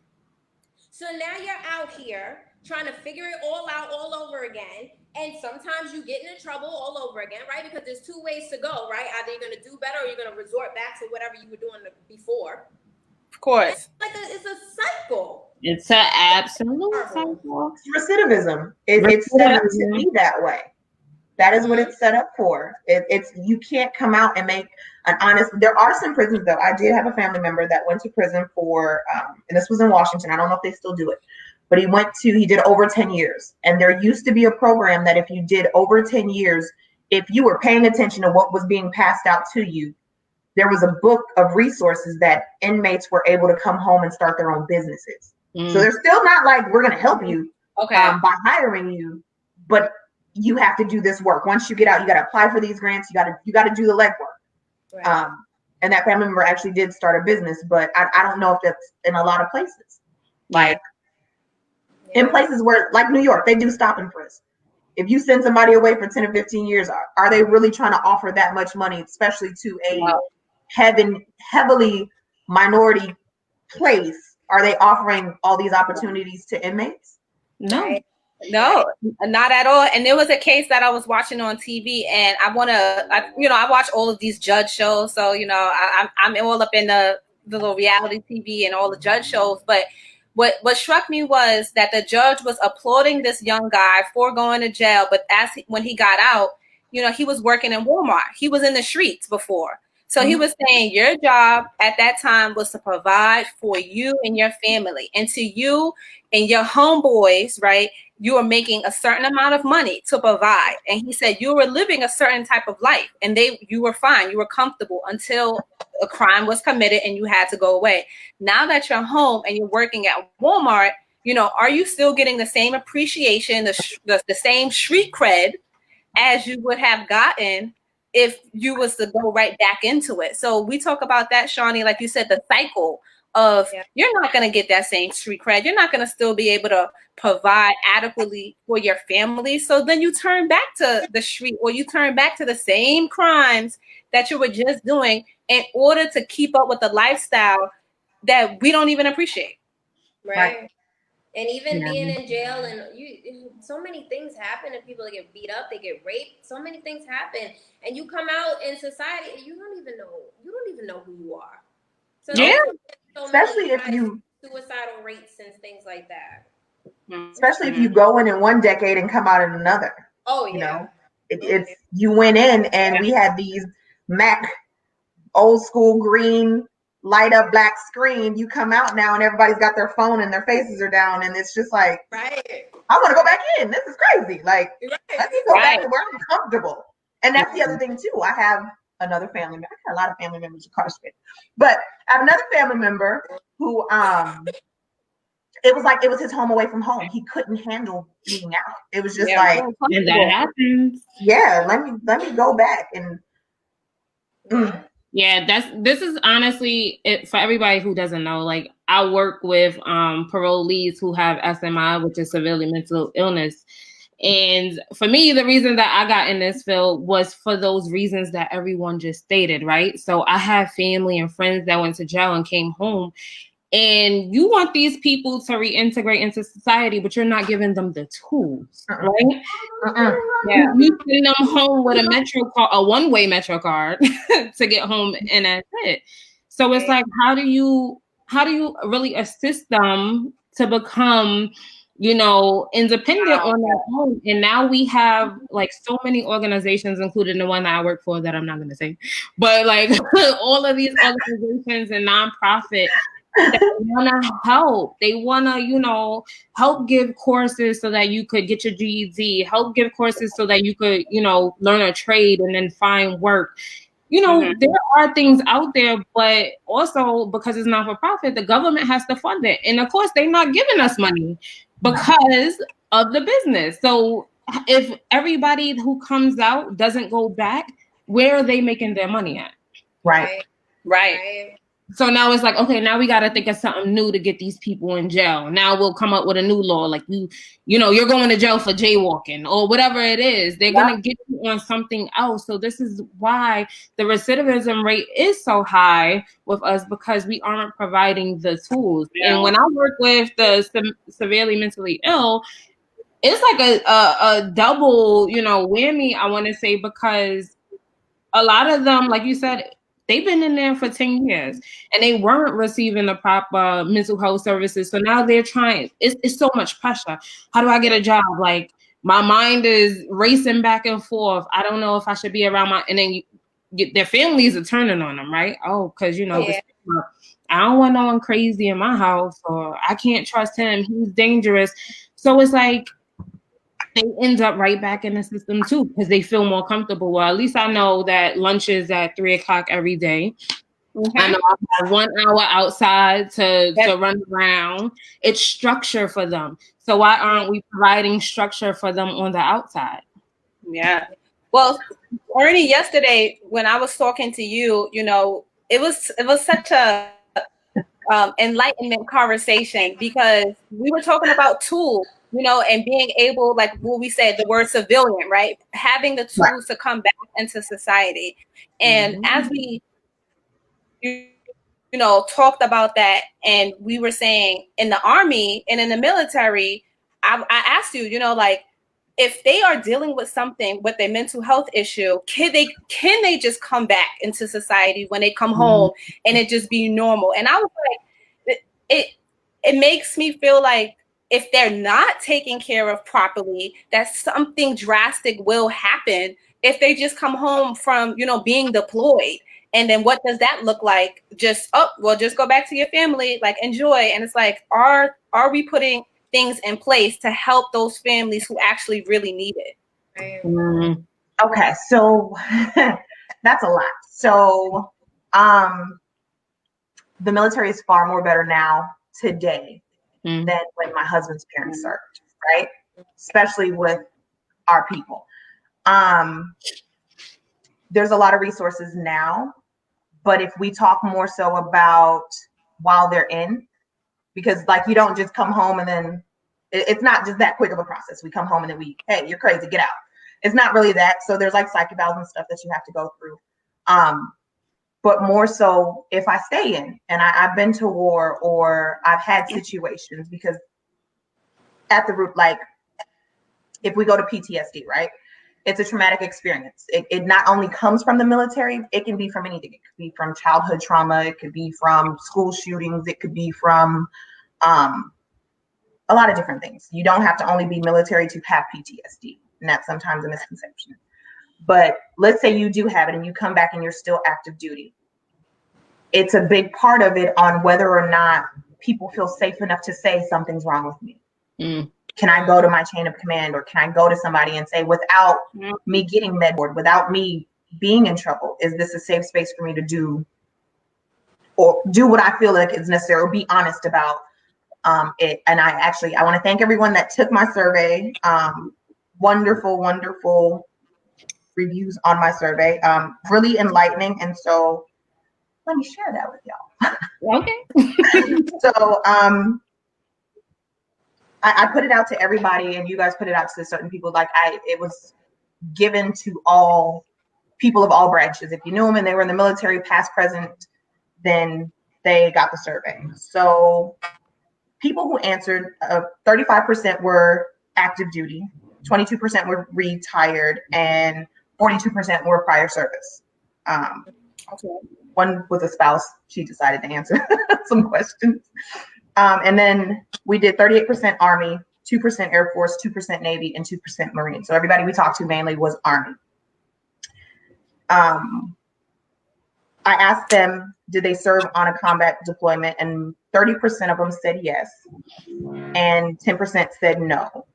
So now you're out here trying to figure it all out all over again. And sometimes you get into trouble all over again, right? Because there's two ways to go, right? Either you're going to do better or you're going to resort back to whatever you were doing before. Of course. It's a cycle. It's an absolute cycle. It's recidivism. It's set up to be that way. That is what it's set up for. It's you can't come out and make an honest. There are some prisons though. I did have a family member that went to prison for, and this was in Washington. I don't know if they still do it, but he did over 10 years. And there used to be a program that if you did over 10 years, if you were paying attention to what was being passed out to you, there was a book of resources that inmates were able to come home and start their own businesses. So they're still not like, we're going to help you by hiring you, but you have to do this work. Once you get out, you got to apply for these grants. You got to do the legwork. Right. And that family member actually did start a business, but I don't know if that's in a lot of places. Like in places where, like New York, they do stop and frisk. If you send somebody away for 10 or 15 years, are they really trying to offer that much money, especially to a heavily minority place? Are they offering all these opportunities to inmates? No. Right. No, not at all. And there was a case that I was watching on TV, and I watch all of these judge shows. So, I'm all up in the little reality TV and all the judge shows. But what struck me was that the judge was applauding this young guy for going to jail. But when he got out, he was working in Walmart. He was in the streets before. So he was saying your job at that time was to provide for you and your family, and to you and your homeboys, right? You were making a certain amount of money to provide. And he said you were living a certain type of life, and you were fine. You were comfortable until a crime was committed and you had to go away. Now that you're home and you're working at Walmart, are you still getting the same appreciation, the same street cred as you would have gotten if you was to go right back into it? So we talk about that, Shauntay, like you said, the cycle of you're not going to get that same street cred. You're not going to still be able to provide adequately for your family. So then you turn back to the street, or you turn back to the same crimes that you were just doing in order to keep up with the lifestyle that we don't even appreciate. Right. And even being in jail, and so many things happen, and people get beat up, they get raped. So many things happen, and you come out in society, and you don't even know who you are. So especially if you suicidal rates and things like that. Especially if you go in one decade and come out in another. Oh yeah. It's you went in and we had these Mac old school green light up black screen. You come out now and everybody's got their phone and their faces are down, and it's just like, I want to go back in. This is crazy. Like, let me go back to where I'm comfortable. And that's the other thing too. I have another family member. I got a lot of family members incarcerated, but I have another family member who it was his home away from home. He couldn't handle being out. It was just like, and that happens. Yeah, let me go back and. Yeah, this is honestly it for everybody who doesn't know. Like, I work with parolees who have SMI, which is severely mental illness. And for me, the reason that I got in this field was for those reasons that everyone just stated, right? So I have family and friends that went to jail and came home. And you want these people to reintegrate into society, but you're not giving them the tools, right? Yeah. You send them home with a one-way Metro card to get home, and that's it. So it's like, how do you really assist them to become, independent on their own? And now we have like so many organizations, including the one that I work for that I'm not going to say, but like all of these organizations and nonprofit that want to help. They want to, help give courses so that you could get your GED, help give courses so that you could, learn a trade and then find work. There are things out there, but also because it's not for profit, the government has to fund it. And of course, they're not giving us money because of the business. So if everybody who comes out doesn't go back, where are they making their money at? Right. So now it's like, okay, now we got to think of something new to get these people in jail. Now we'll come up with a new law. Like you're going to jail for jaywalking or whatever it is. They're going to get you on something else. So this is why the recidivism rate is so high with us, because we aren't providing the tools. Yeah. And when I work with the severely mentally ill, it's like a double, whammy, I want to say, because a lot of them, like you said, they've been in there for 10 years and they weren't receiving the proper mental health services. So now they're trying, it's so much pressure. How do I get a job? Like my mind is racing back and forth. I don't know if I should be around and then their families are turning on them, right? Oh, because, I don't want no one crazy in my house, or I can't trust him. He's dangerous. So it's like, they end up right back in the system too, because they feel more comfortable. Well, at least I know that lunch is at 3:00 every day. I know I have 1 hour outside to run around. It's structure for them. So why aren't we providing structure for them on the outside? Yeah. Well, Ernie, yesterday when I was talking to you, it was such a enlightenment conversation, because we were talking about tools. And being able, like what we said, the word civilian, right? Having the tools to come back into society. And as we, talked about that, and we were saying in the Army and in the military, I asked you, if they are dealing with something with a mental health issue, can they just come back into society when they come home and it just be normal? And I was like, it makes me feel like, if they're not taken care of properly, that something drastic will happen if they just come home from, being deployed. And then what does that look like? Just go back to your family, like enjoy. And it's like, are we putting things in place to help those families who actually really need it? Okay, so that's a lot. So the military is far more better now today than when my husband's parents served, right? Especially with our people. There's a lot of resources now, but if we talk more so about while they're in, because like you don't just come home and then it's not just that quick of a process. We come home and then hey, you're crazy, get out. It's not really that. So there's like psych evals and stuff that you have to go through. But more so if I stay in and I've been to war or I've had situations, because at the root, like if we go to PTSD, right? It's a traumatic experience. It not only comes from the military, it can be from anything. It could be from childhood trauma. It could be from school shootings. It could be from a lot of different things. You don't have to only be military to have PTSD. And that's sometimes a misconception. But let's say you do have it and you come back and you're still active duty. It's a big part of it on whether or not people feel safe enough to say something's wrong with me. Can I go to my chain of command, or can I go to somebody and say, without me getting med board, without me being in trouble, is this a safe space for me to do what I feel like is necessary, or be honest about it? And I want to thank everyone that took my survey. Wonderful reviews on my survey, really enlightening. And so let me share that with y'all. Okay. So I put it out to everybody, and you guys put it out to certain people. Like it was given to all people of all branches. If you knew them and they were in the military, past, present, then they got the survey. So people who answered, 35% were active duty, 22% were retired, and 42% were prior service. One was a spouse. She decided to answer some questions. And then we did 38% Army, 2% Air Force, 2% Navy, and 2% Marine. So everybody we talked to mainly was Army. I asked them, did they serve on a combat deployment? And 30% of them said yes, and 10% said no.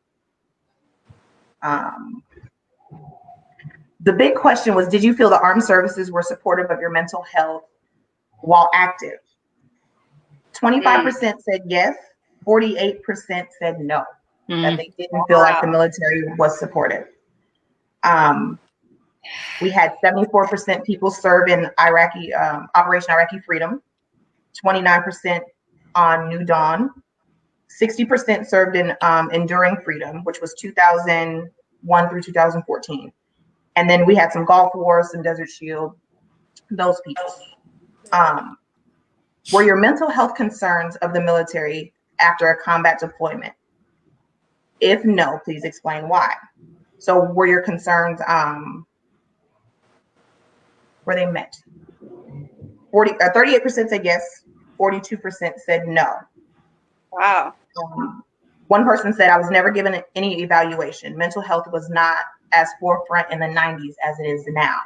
The big question was, did you feel the armed services were supportive of your mental health while active? 25% said yes, 48% said no, that they didn't feel like the military was supportive. We had 74% people serve in Operation Iraqi Freedom, 29% on New Dawn, 60% served in Enduring Freedom, which was 2001 through 2014. And then we had some Gulf War, some Desert Shield, those people. Were your mental health concerns of the military after a combat deployment? If no, please explain why. So were your concerns, were they met? 38% said yes, 42% said no. Wow. One person said, I was never given any evaluation. Mental health was not as forefront in the 90s as it is now.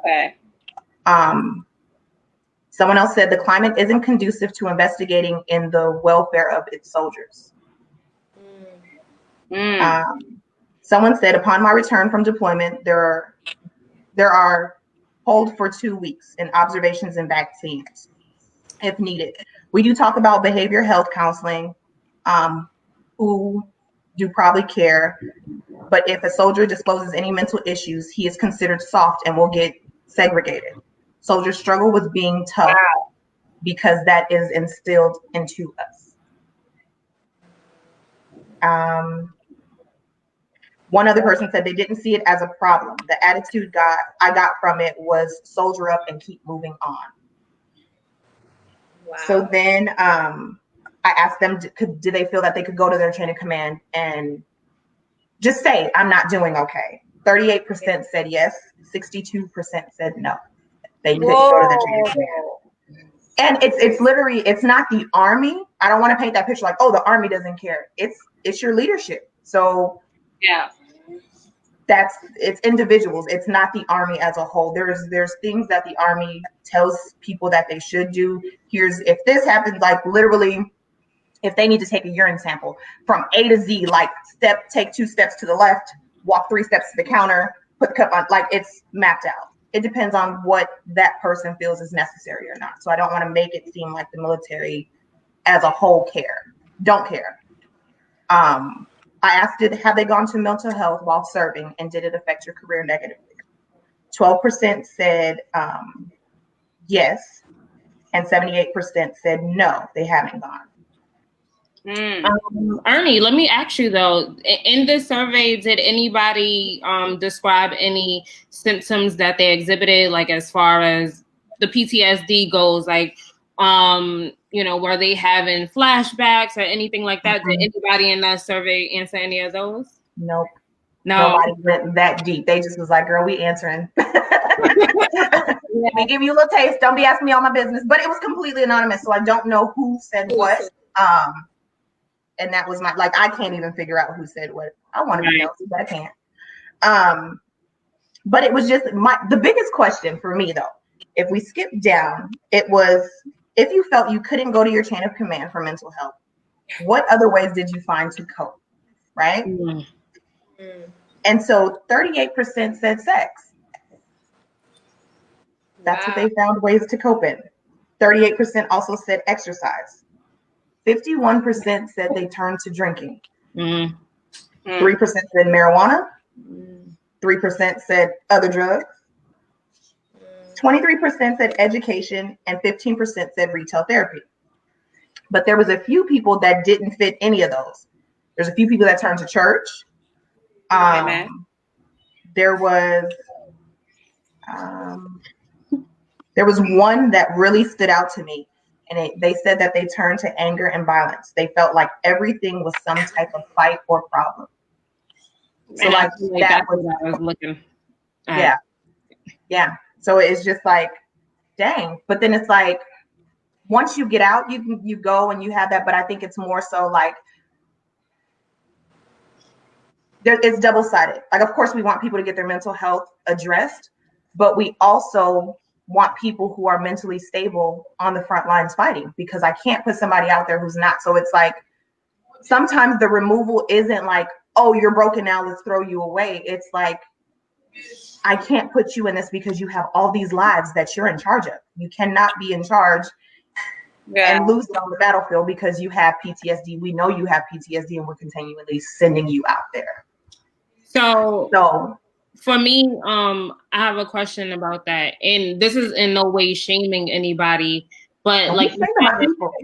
Okay. Someone else said, the climate isn't conducive to investigating in the welfare of its soldiers. Someone said, upon my return from deployment, there are hold for 2 weeks in observations and vaccines if needed. We do talk about behavioral health counseling, who do probably care, but if a soldier discloses any mental issues, he is considered soft and will get segregated. Soldiers struggle with being tough because that is instilled into us. One other person said they didn't see it as a problem. The attitude I got from it was soldier up and keep moving on. Wow. So then I asked them, do they feel that they could go to their chain of command and just say, I'm not doing okay? 38% said yes, 62% said no. They couldn't go to their chain of command. And it's literally, it's not the Army. I don't want to paint that picture like, oh, the Army doesn't care. It's your leadership. So yeah, it's individuals. It's not the Army as a whole. There's things that the Army tells people that they should do. If this happens, like literally, if they need to take a urine sample from A to Z, like take 2 steps to the left, walk 3 steps to the counter, put the cup on, like it's mapped out. It depends on what that person feels is necessary or not. So I don't want to make it seem like the military as a whole don't care. I asked, have they gone to mental health while serving, and did it affect your career negatively? 12% said yes, and 78% said no, they haven't gone. Ernie, let me ask you though, in this survey, did anybody describe any symptoms that they exhibited, like as far as the PTSD goes, like were they having flashbacks or anything like that? Did anybody in that survey answer any of those? Nope. No. Nobody went that deep. They just was like, girl, we answering. We give you a little taste. Don't be asking me all my business. But it was completely anonymous, so I don't know who said what. And that was I can't even figure out who said what. I want to be nosy, but I can't. But it was just the biggest question for me though, if we skip down, it was, if you felt you couldn't go to your chain of command for mental health, what other ways did you find to cope? Right? And so 38% said sex. That's what they found ways to cope in. 38% also said exercise. 51% said they turned to drinking. 3% said marijuana. 3% said other drugs. 23% said education, and 15% said retail therapy. But there was a few people that didn't fit any of those. There's a few people that turned to church. There was one that really stood out to me. And they said that they turned to anger and violence. They felt like everything was some type of fight or problem. So that was what I was looking at. Yeah. So it's just like, dang. But then it's like, once you get out, you go and you have that. But I think it's more so like, it's double-sided. Like, of course, we want people to get their mental health addressed, but we also want people who are mentally stable on the front lines fighting, because I can't put somebody out there who's not. So it's like, sometimes the removal isn't like, oh, you're broken now, let's throw you away. It's like, I can't put you in this because you have all these lives that you're in charge of. You cannot be in charge and lose it on the battlefield because you have PTSD. We know you have PTSD and we're continually sending you out there. So for me, I have a question about that. And this is in no way shaming anybody, but Don't like,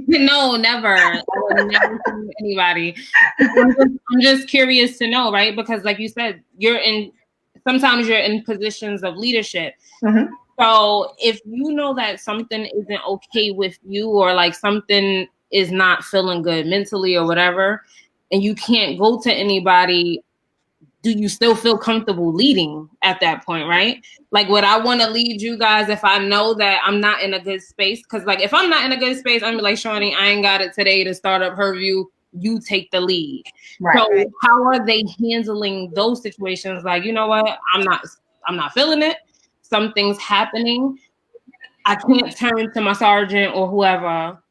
no, never. I would never shame anybody. I'm just curious to know, right? Because like you said, sometimes you're in positions of leadership. Mm-hmm. So if you know that something isn't okay with you, or like something is not feeling good mentally or whatever, and you can't go to anybody, do you still feel comfortable leading at that point, right? Like, would I want to lead you guys if I know that I'm not in a good space? Because like, if I'm not in a good space, I'm like, Shawnee, I ain't got it today to start up her view. You take the lead. Right. So how are they handling those situations? Like, you know what? I'm not feeling it. Something's happening. I can't turn to my sergeant or whoever.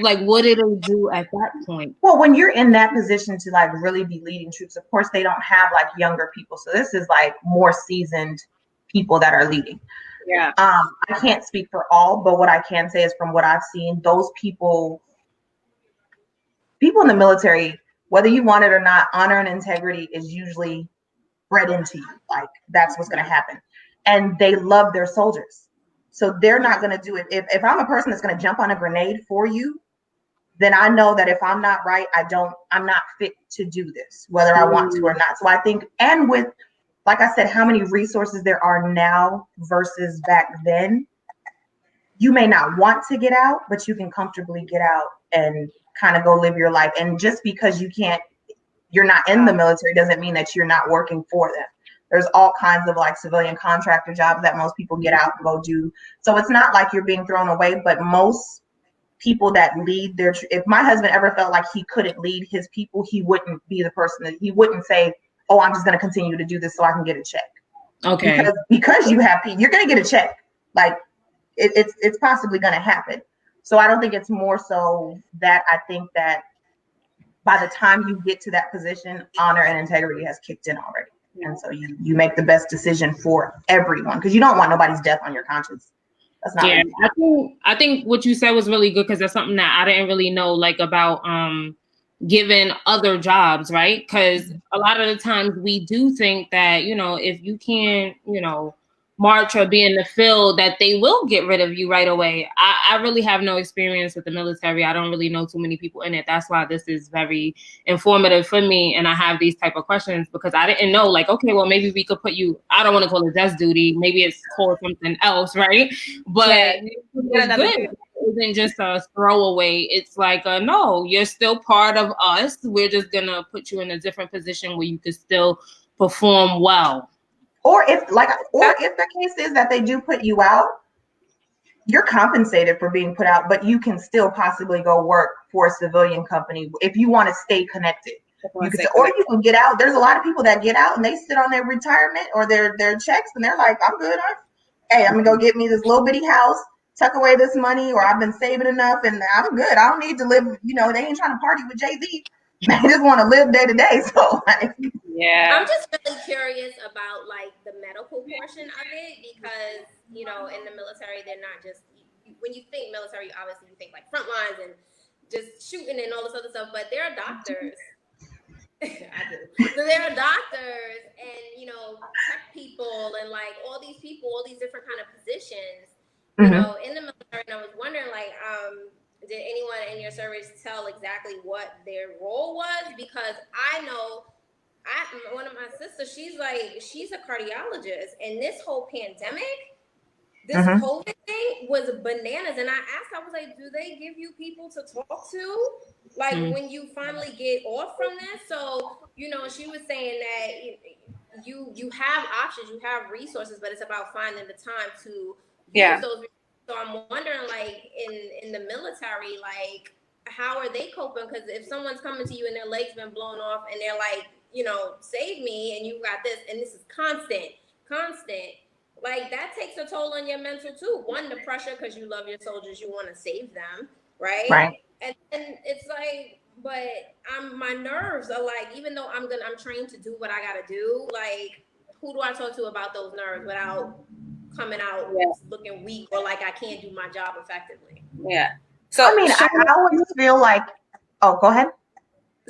Like, what did they do at that point? Well, when you're in that position to like really be leading troops, of course they don't have like younger people. So this is like more seasoned people that are leading. Yeah. I can't speak for all, but what I can say is from what I've seen, those people in the military, whether you want it or not, honor and integrity is usually bred into you. Like, that's what's going to happen. And they love their soldiers. So they're not going to do it. If I'm a person that's going to jump on a grenade for you, then I know that if I'm not right, I'm not fit to do this, whether I want to or not. So I think, and with, like I said, how many resources there are now versus back then, you may not want to get out, but you can comfortably get out and kind of go live your life. And just because you're not in the military doesn't mean that you're not working for them. There's all kinds of like civilian contractor jobs that most people get out and go do. So it's not like you're being thrown away, but most people that lead if my husband ever felt like he couldn't lead his people, he wouldn't be the person he wouldn't say, oh, I'm just going to continue to do this so I can get a check. Okay. Because you're going to get a check. Like it's possibly going to happen. So I don't think it's more so that. I think that by the time you get to that position, honor and integrity has kicked in already. And so you make the best decision for everyone, because you don't want nobody's death on your conscience. That's not. Yeah, I think what you said was really good, because that's something that I didn't really know, like about given other jobs, right? Because a lot of the times we do think that, if you can't, march or be in the field, that they will get rid of you right away. I really have no experience with the military. I don't really know too many people in it. That's why this is very informative for me. And I have these type of questions because I didn't know, like, okay, well, maybe we could put you, I don't want to call it desk duty. Maybe it's called something else, right? But it's good. It isn't just a throwaway. It's like, no, you're still part of us. We're just going to put you in a different position where you can still perform well. Or if the case is that they do put you out, you're compensated for being put out, but you can still possibly go work for a civilian company if you want to stay connected. Or you can get out. There's a lot of people that get out and they sit on their retirement or their checks and they're like, I'm good. I'm gonna go get me this little bitty house, tuck away this money, or I've been saving enough and I'm good. I don't need to live. They ain't trying to party with Jay-Z. They just want to live day to day. So yeah, I'm just really curious about like the medical portion of it, because in the military they're not just, when you think military, obviously you think like front lines and just shooting and all this other stuff, but there are doctors. I do. So there are doctors and tech people and like all these people, all these different kind of positions, in the military. And I was wondering, like, did anyone in your service tell exactly what their role was? Because I know one of my sisters, she's a cardiologist, and this whole pandemic, this COVID thing was bananas. And I asked, I was like, do they give you people to talk to? Like when you finally get off from this? So, she was saying that you have options, you have resources, but it's about finding the time to use those resources. So I'm wondering, like, in the military, like, how are they coping? Because if someone's coming to you and their leg's been blown off and they're like, save me, and you got this, and this is constant. like that takes a toll on your mental too. One, the pressure because you love your soldiers, you want to save them, right? Right. And it's like, but my nerves are like, even though I'm trained to do what I gotta do, like who do I talk to about those nerves without coming out looking weak or like I can't do my job effectively? Yeah. So I mean, I always feel like, oh, go ahead.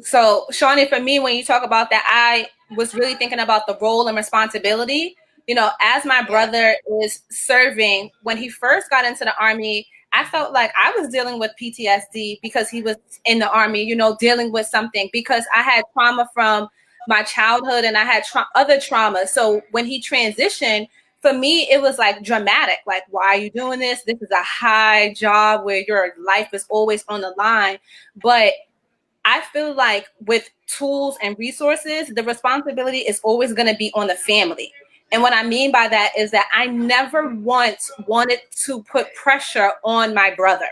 So Shauntay, for me, when you talk about that, I was really thinking about the role and responsibility. You know, as my brother is serving, when he first got into the Army, I felt like I was dealing with PTSD because he was in the Army, you know, dealing with something because I had trauma from my childhood and I had other trauma. So when he transitioned, for me, it was like dramatic. Like, why are you doing this? This is a high job where your life is always on the line. But I feel like with tools and resources, the responsibility is always going to be on the family. And what I mean by that is that I never once wanted to put pressure on my brother.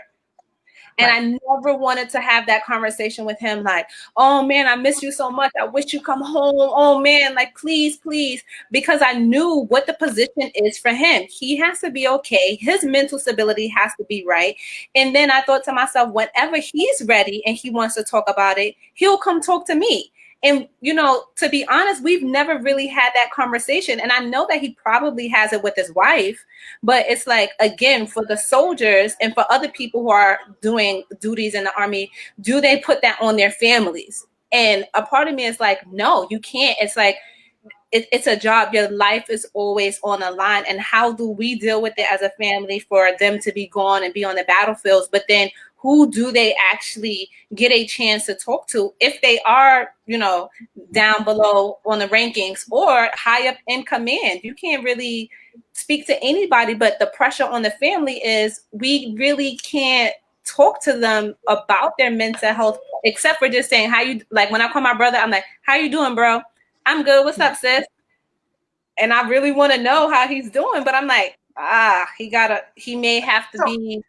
And I never wanted to have that conversation with him like, oh man, I miss you so much. I wish you come home. Oh man, like please, please. Because I knew what the position is for him. He has to be okay. His mental stability has to be right. And then I thought to myself, whenever he's ready and he wants to talk about it, he'll come talk to me. And, you know, to be honest, we've never really had that conversation. And I know that he probably has it with his wife, but it's like, again, for the soldiers and for other people who are doing duties in the Army, do they put that on their families? And a part of me is like, no, you can't. It's like, it's a job. Your life is always on the line. And how do we deal with it as a family for them to be gone and be on the battlefields? But then who do they actually get a chance to talk to if they are, you know, down below on the rankings or high up in command? You can't really speak to anybody, but the pressure on the family is we really can't talk to them about their mental health, except for just saying, how you, like when I call my brother, I'm like, how you doing, bro? I'm good. What's up, sis? And I really want to know how he's doing, but I'm like, he may have to be.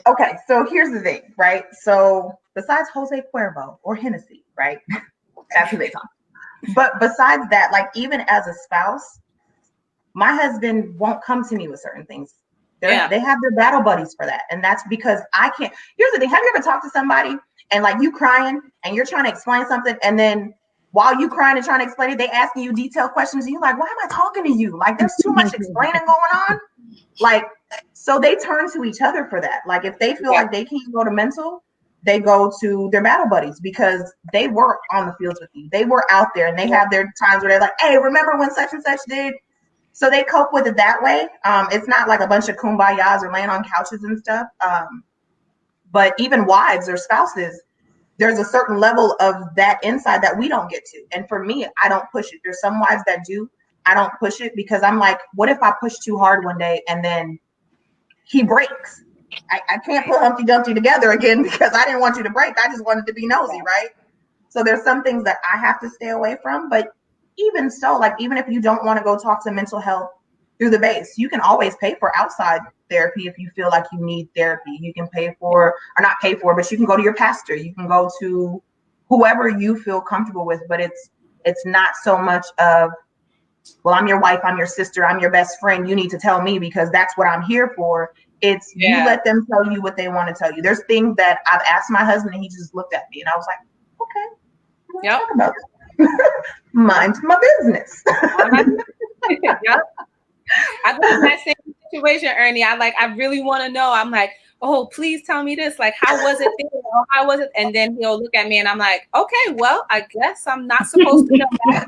Okay, so here's the thing, right? So besides Jose Cuervo or Hennessy, right? That's who they talk. But besides that, like even as a spouse, my husband won't come to me with certain things. They have their battle buddies for that. And that's because I can't. Here's the thing. Have you ever talked to somebody and like you crying and you're trying to explain something, and then while you crying and trying to explain it, they asking you detailed questions and you're like, why am I talking to you? Like there's too much explaining going on. Like, so they turn to each other for that. Like if they feel like they can't go to mental, they go to their battle buddies because they work on the fields with you. They were out there and they have their times where they're like, hey, remember when such and such did? So they cope with it that way. It's not like a bunch of kumbayas or laying on couches and stuff. But even wives or spouses, there's a certain level of that inside that we don't get to. And for me, I don't push it. There's some wives that do. I don't push it because I'm like, what if I push too hard one day and then he breaks? I can't put Humpty Dumpty together again because I didn't want you to break. I just wanted to be nosy, right? So there's some things that I have to stay away from. But even so, like even if you don't want to go talk to mental health through the base, you can always pay for outside therapy if you feel like you need therapy. You can pay for, or not pay for, but you can go to your pastor. You can go to whoever you feel comfortable with. But it's not so much of, well, I'm your wife, I'm your sister, I'm your best friend. You need to tell me because that's what I'm here for. It's you let them tell you what they want to tell you. There's things that I've asked my husband and he just looked at me and I was like, okay, let's talk about it. Mind my business. I was in that same situation, Ernie. I really want to know. I'm like, oh, please tell me this. Like, how was it there? Or how was it? And then he'll look at me and I'm like, okay, well, I guess I'm not supposed to know that.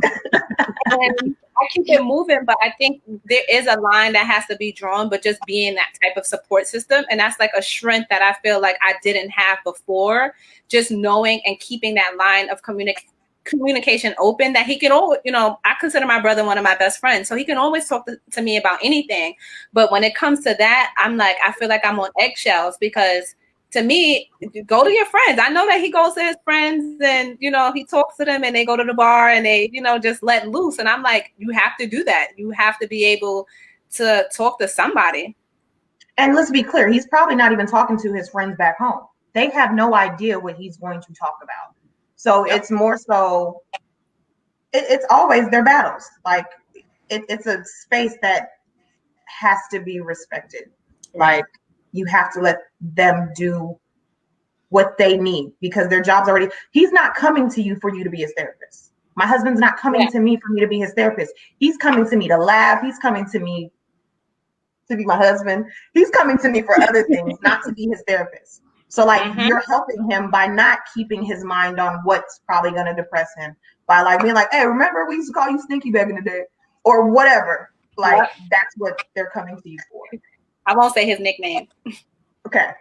And I keep it moving, but I think there is a line that has to be drawn, but just being that type of support system. And that's like a strength that I feel like I didn't have before, just knowing and keeping that line of communication open, that he can always, you know, I consider my brother one of my best friends, so he can always talk to me about anything. But when it comes to that, I'm like, I feel like I'm on eggshells because to me, go to your friends. I know that he goes to his friends and, you know, he talks to them and they go to the bar and they, you know, just let loose. And I'm like, you have to do that. You have to be able to talk to somebody. And let's be clear, he's probably not even talking to his friends back home. They have no idea what he's going to talk about. So it's more so, it's always their battles. Like it's a space that has to be respected. Like, you have to let them do what they need, because their job's already, he's not coming to you for you to be his therapist. My husband's not coming to me for me to be his therapist. He's coming to me to laugh. He's coming to me to be my husband. He's coming to me for other things, not to be his therapist. So like, you're helping him by not keeping his mind on what's probably going to depress him, by like being like, hey, remember we used to call you Stinky back in the day, or whatever. Like, that's what they're coming to you for. I won't say his nickname. Okay.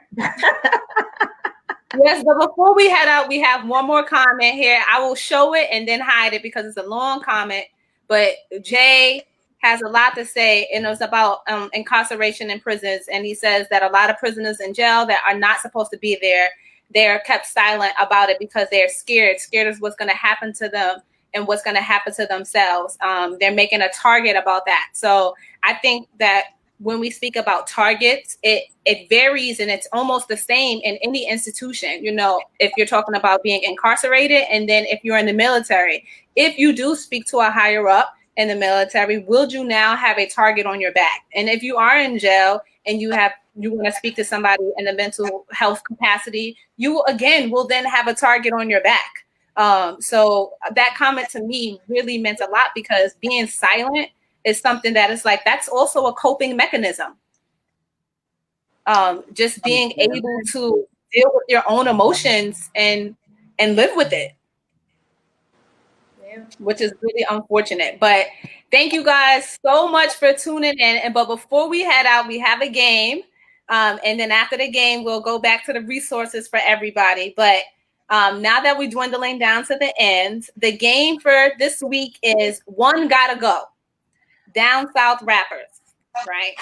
Yes, but before we head out, we have one more comment here. I will show it and then hide it because it's a long comment. But Jay has a lot to say, and it's about incarceration in prisons. And he says that a lot of prisoners in jail that are not supposed to be there, they're kept silent about it because they're scared of what's going to happen to them and what's going to happen to themselves. They're making a target about that. So I think that when we speak about targets, it varies, and it's almost the same in any institution. You know, if you're talking about being incarcerated, and then if you're in the military, if you do speak to a higher up in the military, will you now have a target on your back? And if you are in jail and you want to speak to somebody in the mental health capacity, you again will then have a target on your back. So that comment to me really meant a lot, because being silent is something that is like, that's also a coping mechanism. Just being able to deal with your own emotions and live with it, which is really unfortunate. But thank you guys so much for tuning in. But before we head out, we have a game. And then after the game, we'll go back to the resources for everybody. But now that we're dwindling down to the end, the game for this week is One Gotta Go. Down South rappers, right?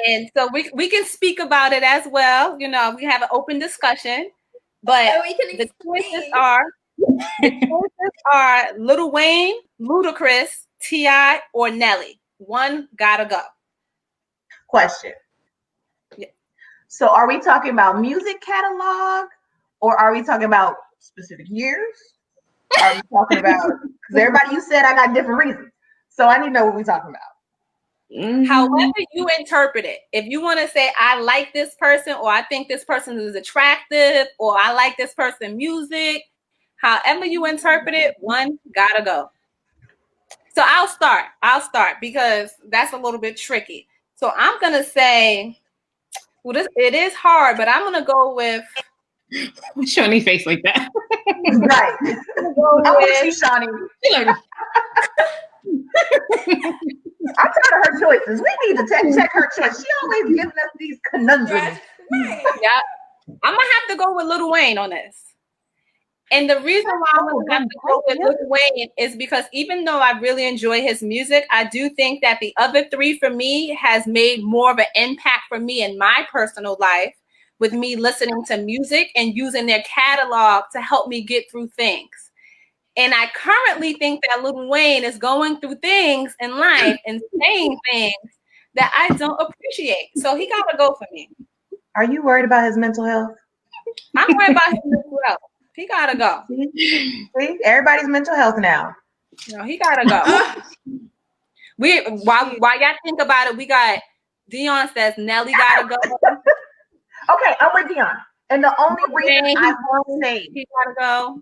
And so we can speak about it as well. You know, we have an open discussion, but the choices are Lil Wayne, Ludacris, T.I., or Nelly. One gotta go. Question. Yeah. So are we talking about music catalog, or are we talking about specific years? Are we talking about, because everybody you said I got different reasons. So I need to know what we're talking about. However you interpret it. If you want to say, I like this person, or I think this person is attractive, or I like this person's music, however you interpret it, one gotta go. So I'll start because that's a little bit tricky. So I'm going to say, well, it is hard, but I'm going to go with. Shauntay face like that. Right. I'm with you, Shauntay. I'm tired of her choices. We need to check her choice. She always giving us these conundrums. Right. Yeah. I'm gonna have to go with Lil Wayne on this. And the reason why I'm gonna have to go with Lil Wayne is because even though I really enjoy his music, I do think that the other three for me has made more of an impact for me in my personal life, with me listening to music and using their catalog to help me get through things. And I currently think that Lil Wayne is going through things in life and saying things that I don't appreciate. So he got to go for me. Are you worried about his mental health? I'm worried about his mental health. He got to go. See, everybody's mental health now. No, he got to go. While y'all think about it, we got Dion says Nelly got to go. Okay, I'm with Dion. And the only reason I won't say he got to go.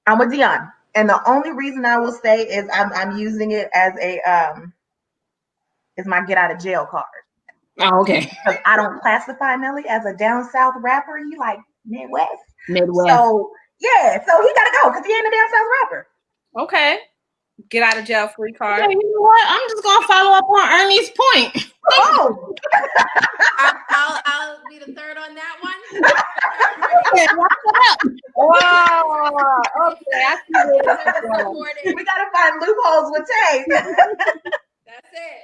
I'm with Dion, and the only reason I will say is I'm using it as a is my get out of jail card. Oh, okay. Because I don't classify Nelly as a down south rapper. You like Midwest. Midwest. So yeah, so he gotta go because he ain't a down south rapper. Okay, get out of jail free card. Yeah, you know what? I'm just gonna follow up on Ernie's point. Oh, I'll be the third on that one. Wow. Okay, I see it. We gotta find loopholes with Tay. That's it.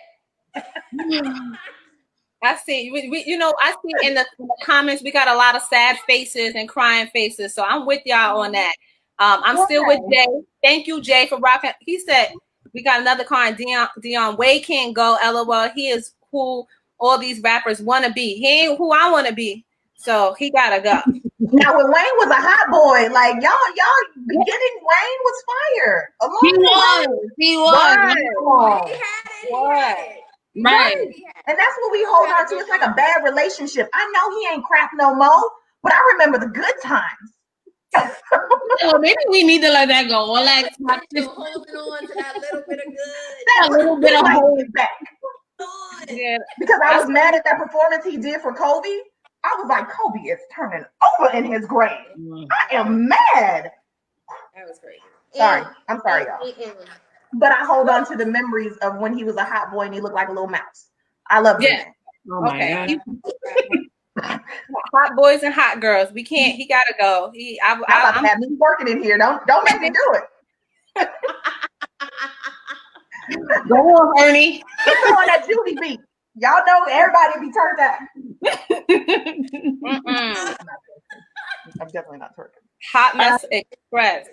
I see. I see in the comments we got a lot of sad faces and crying faces. So I'm with y'all on that. I'm still with Jay. Thank you, Jay, for rocking. He said we got another comment. Dion Way can't go. LOL. He is who all these rappers want to be. He ain't who I want to be. So he gotta go. Now, when Wayne was a hot boy, like y'all getting Wayne was fire. He was. Right. Right. And that's what we hold on to. It's like a bad relationship. I know he ain't crap no more, but I remember the good times. Well, maybe we need to let that go. Or like holding on to that little bit of good. That little bit of holding back. Yeah. Because I was mad at that performance he did for Kobe. I was like, Kobe is turning over in his grave. I am mad. That was crazy. Sorry. I'm sorry, y'all. But I hold on to the memories of when he was a hot boy and he looked like a little mouse. I love him. Oh my God. Hot boys and hot girls. We can't. He gotta go. I'm about to have me working in here. Don't make me do it. Go on, Ernie. Keep on that Judy beat. Y'all know everybody be turned out. I'm definitely not twerking. Hot Mess Express.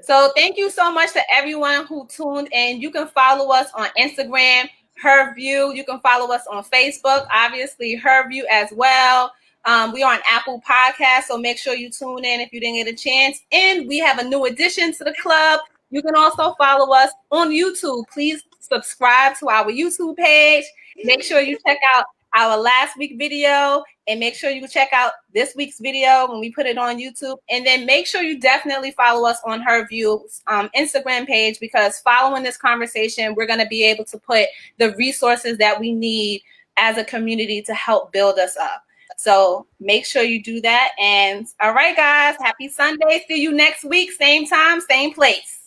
So thank you so much to everyone who tuned in. You can follow us on Instagram, Her View. You can follow us on Facebook, obviously Her View as well. We are on Apple Podcasts, so make sure you tune in if you didn't get a chance. And we have a new addition to the club. You can also follow us on YouTube. Please subscribe to our YouTube page. Make sure you check out our last week video, and make sure you check out this week's video when we put it on YouTube. And then make sure you definitely follow us on Her View Instagram page, because following this conversation, we're going to be able to put the resources that we need as a community to help build us up. So make sure you do that. And all right, guys, happy Sunday. See you next week. Same time, same place.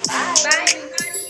Bye.